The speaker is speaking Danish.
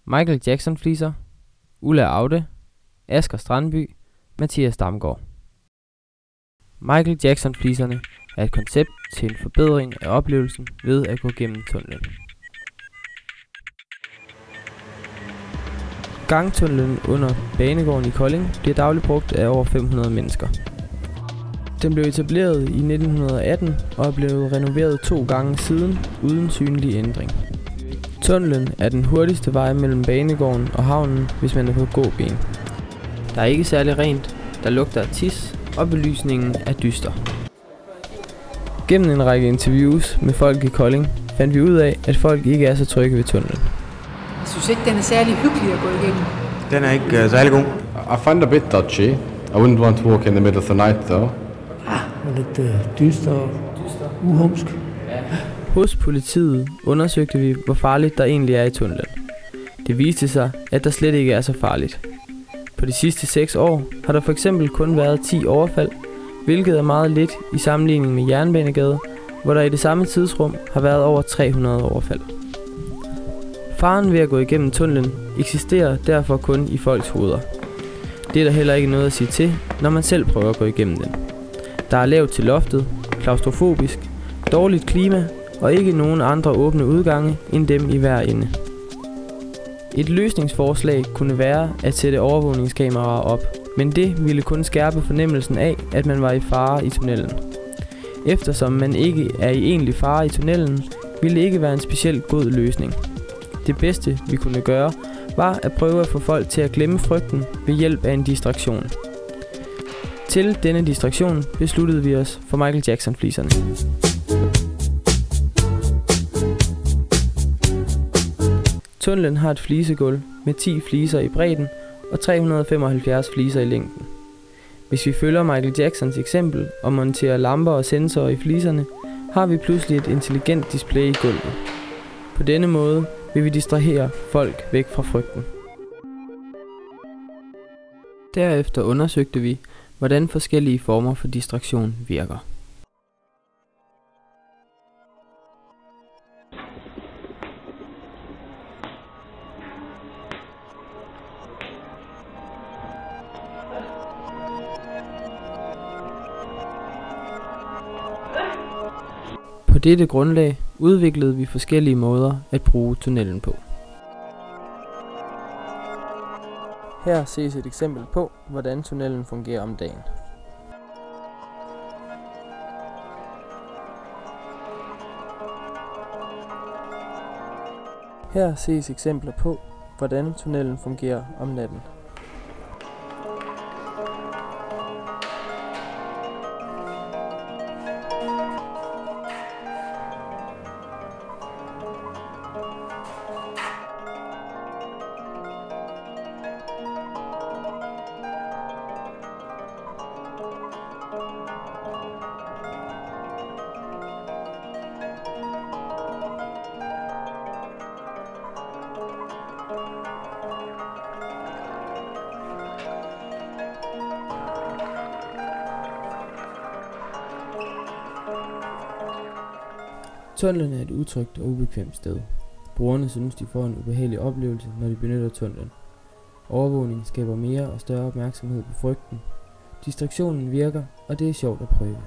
Michael Jackson Fliser, Ulla Aude, Asger Strandby, Mathias Damgaard. Michael Jackson Fliserne er et koncept til en forbedring af oplevelsen ved at gå gennem tunnelen. Gangtunnelen under banegården i Kolding bliver dagligt brugt af over 500 mennesker. Den blev etableret i 1918 og er blevet renoveret 2 gange siden uden synlig ændring. Tunnelen er den hurtigste vej mellem banegården og havnen, hvis man er på gåben. Der er ikke særlig rent, der lugter af tis, og belysningen er dyster. Gennem en række interviews med folk i Kolding fandt vi ud af, at folk ikke er så trygge ved tunnelen. Jeg synes ikke, den er særlig hyggelig at gå igennem. Den er ikke særlig god. I find it a bit touchy. I wouldn't want to walk in the middle of the night though. Og lidt dyster og uhumsk. Hos politiet undersøgte vi, hvor farligt der egentlig er i tunnelen. Det viste sig, at der slet ikke er så farligt. På de sidste 6 år har der for eksempel kun været 10 overfald, hvilket er meget lidt i sammenligning med Jernbanegade, hvor der i det samme tidsrum har været over 300 overfald. Faren ved at gå igennem tunnelen eksisterer derfor kun i folks hoveder. Det er der heller ikke noget at sige til, når man selv prøver at gå igennem den. Der er lavt til loftet, klaustrofobisk, dårligt klima og ikke nogen andre åbne udgange end dem i hver ende. Et løsningsforslag kunne være at sætte overvågningskameraer op, men det ville kun skærpe fornemmelsen af, at man var i fare i tunnelen. Eftersom man ikke er i egentlig fare i tunnelen, ville det ikke være en specielt god løsning. Det bedste vi kunne gøre, var at prøve at få folk til at glemme frygten ved hjælp af en distraktion. Til denne distraktion besluttede vi os for Michael Jackson Fliserne. Tunnelen har et flisegulv med 10 fliser i bredden og 375 fliser i længden. Hvis vi følger Michael Jacksons eksempel og monterer lamper og sensorer i fliserne, har vi pludselig et intelligent display i gulvet. På denne måde vil vi distrahere folk væk fra frygten. Derefter undersøgte vi, hvordan forskellige former for distraktion virker. På dette grundlag udviklede vi forskellige måder at bruge tunnelen på. Her ses et eksempel på, hvordan tunnelen fungerer om dagen. Her ses eksempler på, hvordan tunnelen fungerer om natten. Tunnelen er et utrygt og ubekvemt sted. Brugerne synes, de får en ubehagelig oplevelse, når de benytter tunnelen. Overvågning skaber mere og større opmærksomhed på frygten. Distraktionen virker, og det er sjovt at prøve.